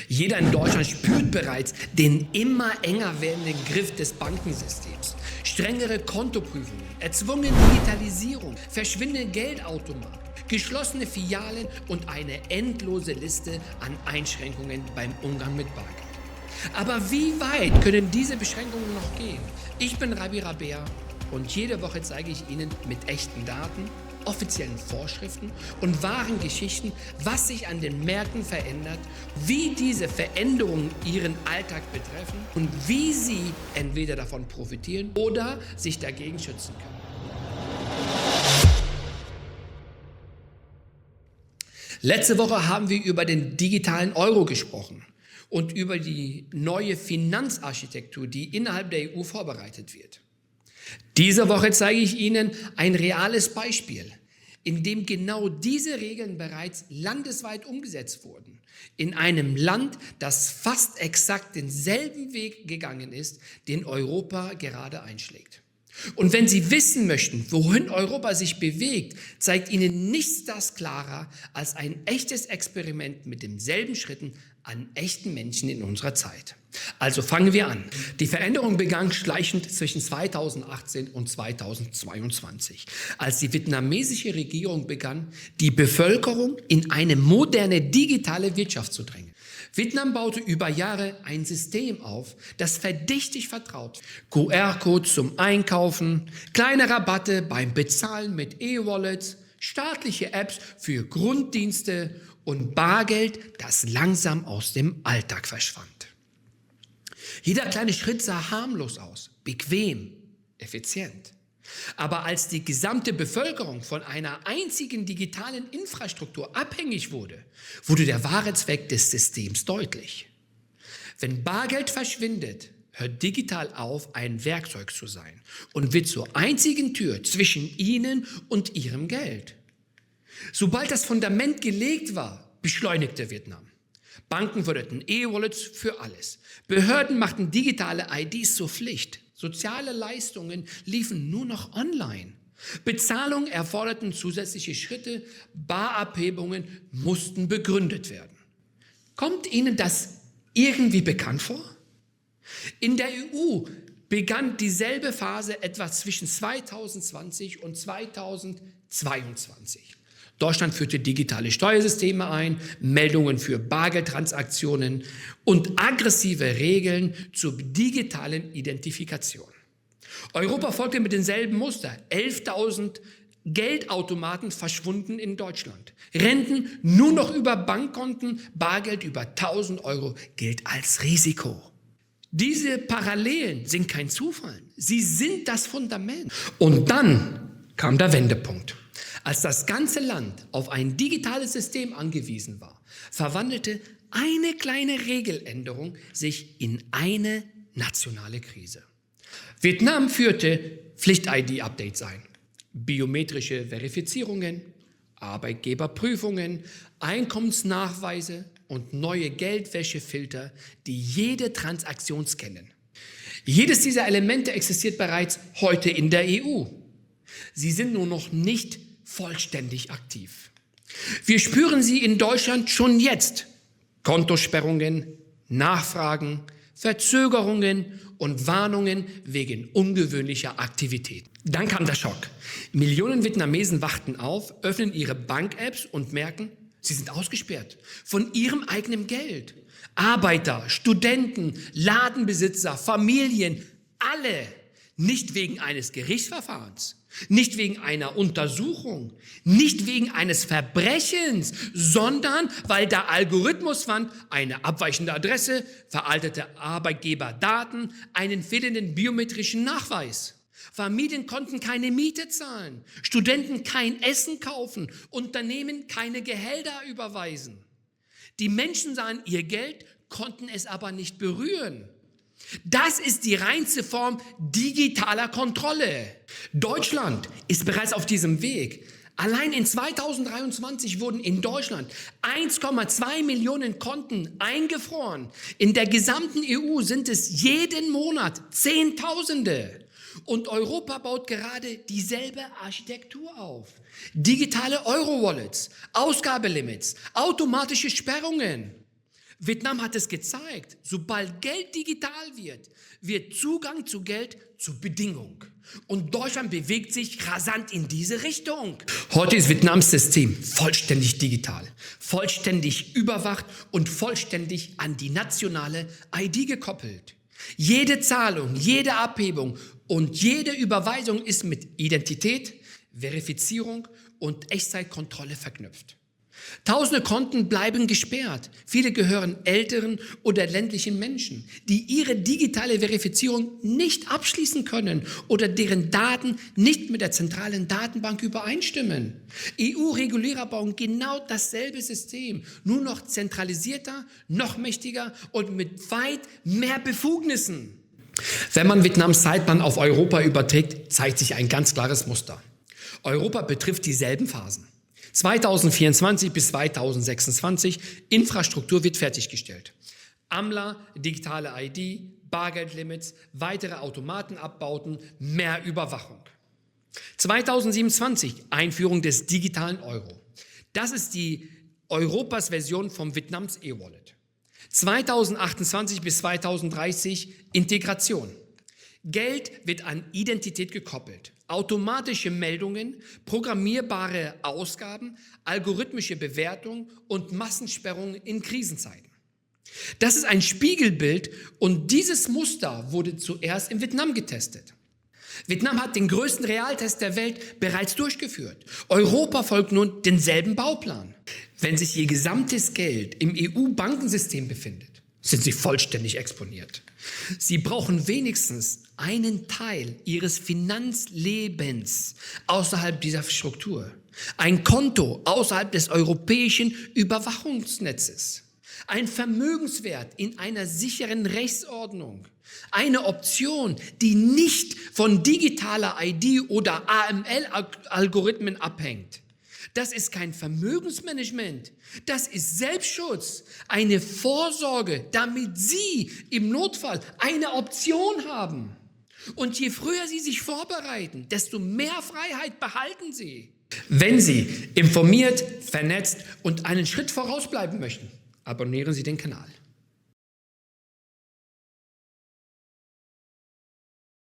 Jeder in Deutschland spürt bereits den immer enger werdenden Griff des Bankensystems. Strengere Kontoprüfungen, erzwungene Digitalisierung, verschwindende Geldautomaten, geschlossene Filialen und eine endlose Liste an Einschränkungen beim Umgang mit Bargeld. Aber wie weit können diese Beschränkungen noch gehen? Ich bin Rabbi Rabea und jede Woche zeige ich Ihnen mit echten Daten, offiziellen Vorschriften und wahren Geschichten, was sich an den Märkten verändert, wie diese Veränderungen Ihren Alltag betreffen und wie Sie entweder davon profitieren oder sich dagegen schützen können. Letzte Woche haben wir über den digitalen Euro gesprochen und über die neue Finanzarchitektur, die innerhalb der EU vorbereitet wird. Diese Woche zeige ich Ihnen ein reales Beispiel, in dem genau diese Regeln bereits landesweit umgesetzt wurden. In einem Land, das fast exakt denselben Weg gegangen ist, den Europa gerade einschlägt. Und wenn Sie wissen möchten, wohin Europa sich bewegt, zeigt Ihnen nichts das klarer als ein echtes Experiment mit denselben Schritten an echten Menschen in unserer Zeit. Also fangen wir an. Die Veränderung begann schleichend zwischen 2018 und 2022, als die vietnamesische Regierung begann, die Bevölkerung in eine moderne digitale Wirtschaft zu drängen. Vietnam baute über Jahre ein System auf, das verdächtig vertraut. QR-Codes zum Einkaufen, kleine Rabatte beim Bezahlen mit E-Wallets, staatliche Apps für Grunddienste und Bargeld, das langsam aus dem Alltag verschwand. Jeder kleine Schritt sah harmlos aus, bequem, effizient. Aber als die gesamte Bevölkerung von einer einzigen digitalen Infrastruktur abhängig wurde, wurde der wahre Zweck des Systems deutlich. Wenn Bargeld verschwindet, hört digital auf, ein Werkzeug zu sein und wird zur einzigen Tür zwischen Ihnen und Ihrem Geld. Sobald das Fundament gelegt war, beschleunigte Vietnam. Banken förderten E-Wallets für alles. Behörden machten digitale IDs zur Pflicht. Soziale Leistungen liefen nur noch online. Bezahlungen erforderten zusätzliche Schritte. Barabhebungen mussten begründet werden. Kommt Ihnen das irgendwie bekannt vor? In der EU begann dieselbe Phase etwa zwischen 2020 und 2022. Deutschland führte digitale Steuersysteme ein, Meldungen für Bargeldtransaktionen und aggressive Regeln zur digitalen Identifikation. Europa folgte mit demselben Muster. 11.000 Geldautomaten verschwunden in Deutschland. Renten nur noch über Bankkonten, Bargeld über 1.000 € gilt als Risiko. Diese Parallelen sind kein Zufall, sie sind das Fundament. Und dann kam der Wendepunkt. Als das ganze Land auf ein digitales System angewiesen war, verwandelte eine kleine Regeländerung sich in eine nationale Krise. Vietnam führte Pflicht-ID-Updates ein, biometrische Verifizierungen, Arbeitgeberprüfungen, Einkommensnachweise und neue Geldwäschefilter, die jede Transaktion scannen. Jedes dieser Elemente existiert bereits heute in der EU. Sie sind nur noch nicht vollständig aktiv. Wir spüren sie in Deutschland schon jetzt. Kontosperrungen, Nachfragen, Verzögerungen und Warnungen wegen ungewöhnlicher Aktivitäten. Dann kam der Schock. Millionen Vietnamesen wachten auf, öffnen ihre Bank-Apps und merken, sie sind ausgesperrt von ihrem eigenen Geld. Arbeiter, Studenten, Ladenbesitzer, Familien, alle nicht wegen eines Gerichtsverfahrens, nicht wegen einer Untersuchung, nicht wegen eines Verbrechens, sondern weil der Algorithmus fand, eine abweichende Adresse, veraltete Arbeitgeberdaten, einen fehlenden biometrischen Nachweis. Familien konnten keine Miete zahlen, Studenten kein Essen kaufen, Unternehmen keine Gehälter überweisen. Die Menschen sahen ihr Geld, konnten es aber nicht berühren. Das ist die reinste Form digitaler Kontrolle. Deutschland ist bereits auf diesem Weg. Allein in 2023 wurden in Deutschland 1,2 Millionen Konten eingefroren. In der gesamten EU sind es jeden Monat Zehntausende. Und Europa baut gerade dieselbe Architektur auf. Digitale Euro-Wallets, Ausgabelimits, automatische Sperrungen. Vietnam hat es gezeigt, sobald Geld digital wird, wird Zugang zu Geld zur Bedingung. Und Deutschland bewegt sich rasant in diese Richtung. Heute ist Vietnams System vollständig digital, vollständig überwacht und vollständig an die nationale ID gekoppelt. Jede Zahlung, jede Abhebung und jede Überweisung ist mit Identität, Verifizierung und Echtzeitkontrolle verknüpft. Tausende Konten bleiben gesperrt. Viele gehören älteren oder ländlichen Menschen, die ihre digitale Verifizierung nicht abschließen können oder deren Daten nicht mit der zentralen Datenbank übereinstimmen. EU-Regulierer bauen genau dasselbe System, nur noch zentralisierter, noch mächtiger und mit weit mehr Befugnissen. Wenn man Vietnams Zeitplan auf Europa überträgt, zeigt sich ein ganz klares Muster. Europa betrifft dieselben Phasen. 2024 bis 2026, Infrastruktur wird fertiggestellt. AMLA, digitale ID, Bargeldlimits, weitere Automatenabbauten, mehr Überwachung. 2027, Einführung des digitalen Euro. Das ist die Europas Version vom Vietnams E-Wallet. 2028 bis 2030, Integration. Geld wird an Identität gekoppelt. Automatische Meldungen, programmierbare Ausgaben, algorithmische Bewertung und Massensperrungen in Krisenzeiten. Das ist ein Spiegelbild und dieses Muster wurde zuerst in Vietnam getestet. Vietnam hat den größten Realtest der Welt bereits durchgeführt. Europa folgt nun denselben Bauplan. Wenn sich ihr gesamtes Geld im EU-Bankensystem befindet, sind sie vollständig exponiert. Sie brauchen wenigstens einen Teil ihres Finanzlebens außerhalb dieser Struktur. Ein Konto außerhalb des europäischen Überwachungsnetzes. Ein Vermögenswert in einer sicheren Rechtsordnung. Eine Option, die nicht von digitaler ID oder AML-Algorithmen abhängt. Das ist kein Vermögensmanagement, das ist Selbstschutz, eine Vorsorge, damit Sie im Notfall eine Option haben. Und je früher Sie sich vorbereiten, desto mehr Freiheit behalten Sie. Wenn Sie informiert, vernetzt und einen Schritt vorausbleiben möchten, abonnieren Sie den Kanal.